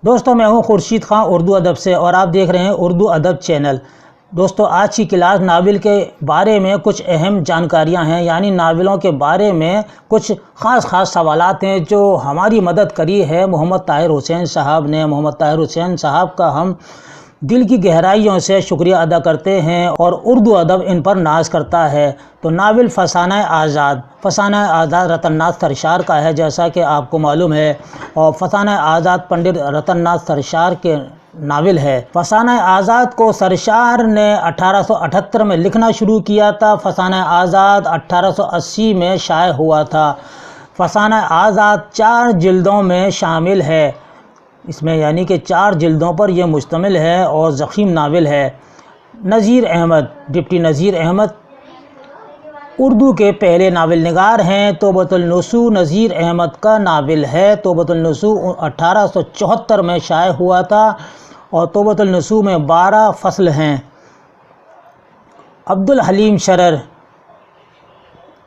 दोस्तों मैं हूं खुर्शीद खां उर्दू अदब से और आप देख रहे हैं उर्दू अदब चैनल। दोस्तों आज की क्लास नावल के बारे में कुछ अहम जानकारियां हैं, यानी नावलों के बारे में कुछ ख़ास सवालात हैं जो हमारी मदद करी है मोहम्मद ताहिर हुसैन साहब ने। मोहम्मद ताहिर हुसैन साहब का हम दिल की गहराइयों से शुक्रिया अदा करते हैं और उर्दू अदब इन पर नाज करता है। तो नावल फसाना आज़ाद रतन नाथ सरशार का है, जैसा कि आपको मालूम है, और फसाना आज़ाद पंडित रतन नाथ सरशार के नावल है। फसाना आज़ाद को सरशार ने 1878 में लिखना शुरू किया था। फसाना आज़ाद 1880 में शाये हुआ था। फसाना आज़ाद 4 जिल्दों में शामिल है, इसमें यानी कि 4 जिल्दों पर यह मुश्तमिल है और ज़ख़ीम नावल है। नज़ीर अहमद, डिप्टी नज़ीर अहमद उर्दू के पहले नावल निगार हैं। तौबतुल नसूह नज़ीर अहमद का नावल है। तौबतुल नसूह 1874 में शाये हुआ था और तौबतुल नसूह में 12 फ़सल हैं। अब्दुल हलीम शरर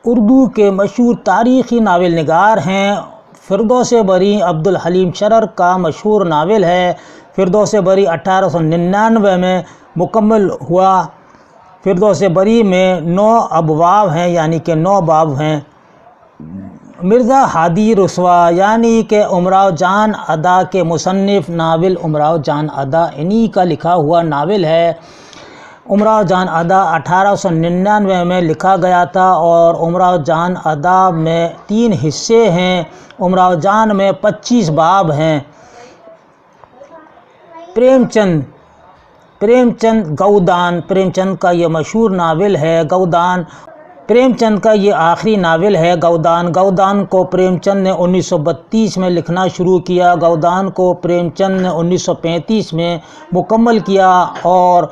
उर्दू के मशहूर तारीख़ी नावल निगार हैं। फिरदौस बरी अब्दुल हलीम शरर का मशहूर नावल है। फिरदौस बरी 1899 में मुकम्मल हुआ। फिरदौस बरी में 9 अबवाब हैं, यानी कि 9 बाब हैं। मिर्ज़ा हादी रुसवा यानी कि उमराव जान अदा के मुसन्निफ़ नावल उमराव जान अदा इन्हीं का लिखा हुआ नावल है। उमराव जान अदा 1899 में लिखा गया था और उमराव जान अदा में 3 हिस्से हैं। उमराव जान में 25 बाब हैं। प्रेमचंद गौदान, प्रेमचंद का ये मशहूर नावल है गौदान। प्रेमचंद का ये आखिरी नावल है गौदान। गौदान को प्रेमचंद ने 1932 में लिखना शुरू किया। गौदान को प्रेमचंद ने 1935 में मुकम्मल किया और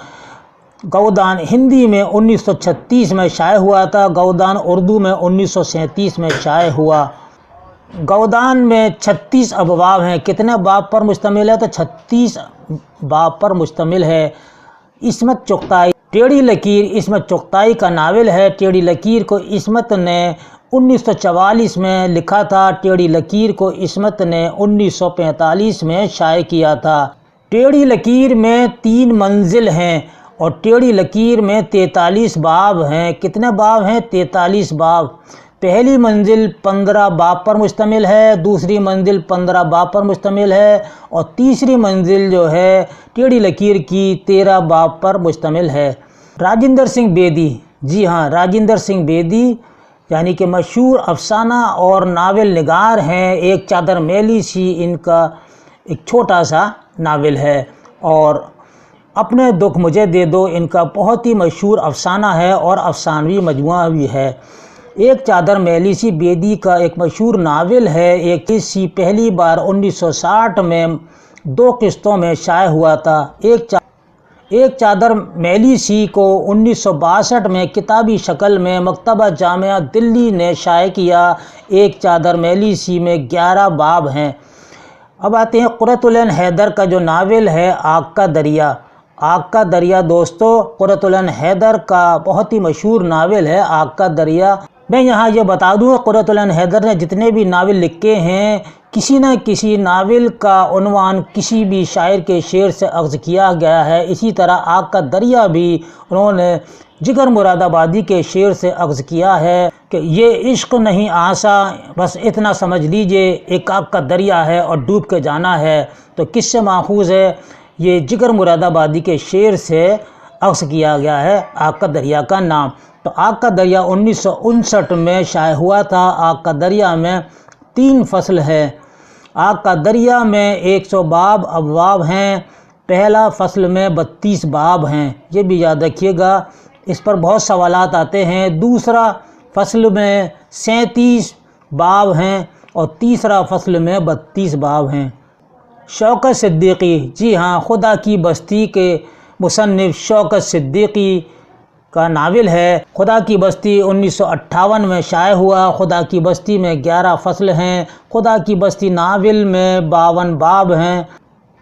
गौदान हिंदी में 1936 में शाये हुआ था। गौदान उर्दू में 1937 में शाये हुआ। गौदान में 36 अबवाब हैं। कितने बाब पर मुश्तमिल है? तो 36 बाब पर मुश्तमिल है। इस्मत चुगताई, टेढ़ी लकीर इस्मत चुगताई का नावल है। टेढ़ी लकीर को इस्मत ने 1944 में लिखा था। टेढ़ी लकीर को इस्मत ने 1945 में शाये किया था। टेढ़ी लकीर में 3 मंजिल हैं और टेढ़ी लकीर में 43 बाब हैं। कितने बाब हैं? 43 बाब। पहली मंजिल 15 बाब पर मुश्तमिल है, दूसरी मंजिल 15 बाब पर मुश्तमिल है और तीसरी मंजिल जो है टेढ़ी लकीर की 13 बाब पर मुश्तमिल है। राजिंदर सिंह बेदी, जी हाँ, राजिंदर सिंह बेदी यानी कि मशहूर अफसाना और नावल निगार हैं। एक चादर मैली सी इनका एक छोटा सा नावल है और अपने दुख मुझे दे दो इनका बहुत ही मशहूर अफसाना है और अफसानवी मजमुआ भी है। एक चादर मैली सी बेदी का एक मशहूर नावल है। एक किस्सी पहली बार 1960 में 2 किस्तों में शाये हुआ था। एक चादर मैली सी को 1962 में किताबी शक्ल में मकतबा जामिया दिल्ली ने शाये किया। एक चादर मैली सी में 11 बाब हैं। अब आते हैं कुर्रतुल ऐन हैदर का जो नावल है आग का दरिया। आग का दरिया दोस्तों कुर्रतुल ऐन हैदर का बहुत ही मशहूर नावल है आग का दरिया। मैं यहाँ ये बता दूँ कुर्रतुल ऐन हैदर ने जितने भी नावल लिखे हैं, किसी न किसी नावल का उन्वान किसी भी शायर के शेर से अख्ज़ किया गया है। इसी तरह आग का दरिया भी उन्होंने जिगर मुरादाबादी के शेर से अख्ज़ किया है कि ये इश्क नहीं आसा, बस इतना समझ लीजिए एक आग का दरिया है और डूब के जाना है। तो किससे माखूज़ है? ये जिगर मुरादाबादी के शेर से अख्ज़ किया गया है आग का दरिया का नाम। तो आग का दरिया 1959 में शाये हुआ था। आग का दरिया में 3 फ़सल है। आग का दरिया में 100 बाब अबवाब हैं। पहला फ़सल में 32 बाब हैं, ये भी याद रखिएगा, इस पर बहुत सवालात आते हैं। दूसरा फ़सल में 37 बाब हैं और तीसरा फ़सल में 32 बाब हैं। शौकत सिद्दीकी, जी हाँ, खुदा की बस्ती के मुसन्निफ़ शौकत सिद्दीकी का नावल है। खुदा की बस्ती 1958 में शाये हुआ। खुदा की बस्ती में 11 फ़सल हैं। खुदा की बस्ती नावल में 52 बाब हैं।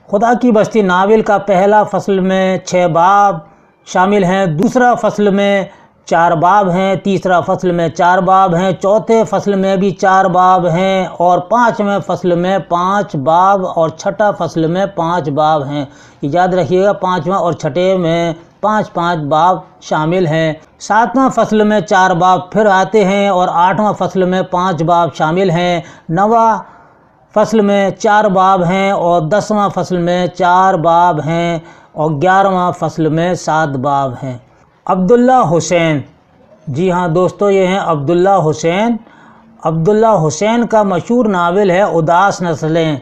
खुदा की बस्ती नावल का पहला फ़सल में 6 बाब शामिल हैं। दूसरा फ़सल में 4 باب ہیں، تیسرا فصل میں 4 باب ہیں، چوتھے فصل میں بھی 4 باب ہیں، اور 5ویں فصل میں 5 باب اور چھٹا فصل میں 5 باب ہیں۔ یاد رکھیے گا 5واں اور چھٹے میں 5 باب شامل ہیں۔ 7واں فصل میں 4 باب پھر آتے ہیں اور 8واں فصل میں 5 باب شامل ہیں۔ 9واں فصل میں 4 باب ہیں اور 10واں فصل میں 4 باب ہیں اور 11واں فصل میں 7 باب ہیں۔ عبداللہ حسین، جی ہاں دوستو، یہ ہیں عبداللہ حسین۔ عبداللہ حسین کا مشہور ناول ہے اداس نسلیں۔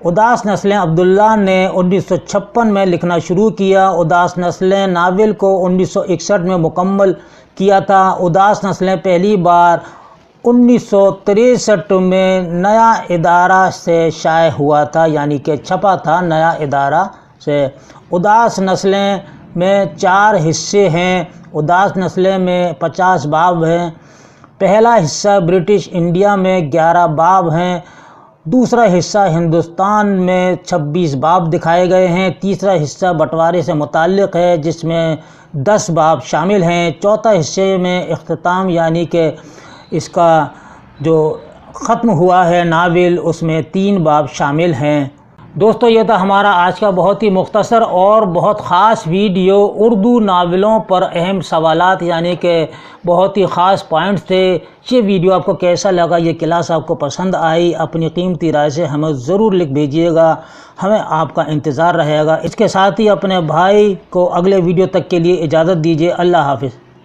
اداس نسلیں عبداللہ نے 1956 میں لکھنا شروع کیا۔ اداس نسلیں ناول کو 1961 میں مکمل کیا تھا۔ اداس نسلیں پہلی بار 1963 میں نیا ادارہ سے شائع ہوا تھا، یعنی کہ چھپا تھا نیا ادارہ سے۔ اداس نسلیں میں 4 حصے ہیں۔ اداس نسلیں میں 50 باب ہیں۔ پہلا حصہ برٹش انڈیا میں 11 باب ہیں۔ دوسرا حصہ ہندوستان میں 26 باب دکھائے گئے ہیں۔ تیسرا حصہ بٹوارے سے متعلق ہے جس میں 10 باب شامل ہیں۔ چوتھا حصے میں اختتام، یعنی کہ اس کا جو ختم ہوا ہے ناول، اس میں 3 باب شامل ہیں۔ دوستو، یہ تھا ہمارا آج کا بہت ہی مختصر اور بہت خاص ویڈیو اردو ناولوں پر اہم سوالات، یعنی کہ بہت ہی خاص پوائنٹس تھے۔ یہ ویڈیو آپ کو کیسا لگا، یہ کلاس آپ کو پسند آئی، اپنی قیمتی رائے سے ہمیں ضرور لکھ بھیجیے گا، ہمیں آپ کا انتظار رہے گا۔ اس کے ساتھ ہی اپنے بھائی کو اگلے ویڈیو تک کے لیے اجازت دیجیے۔ اللہ حافظ۔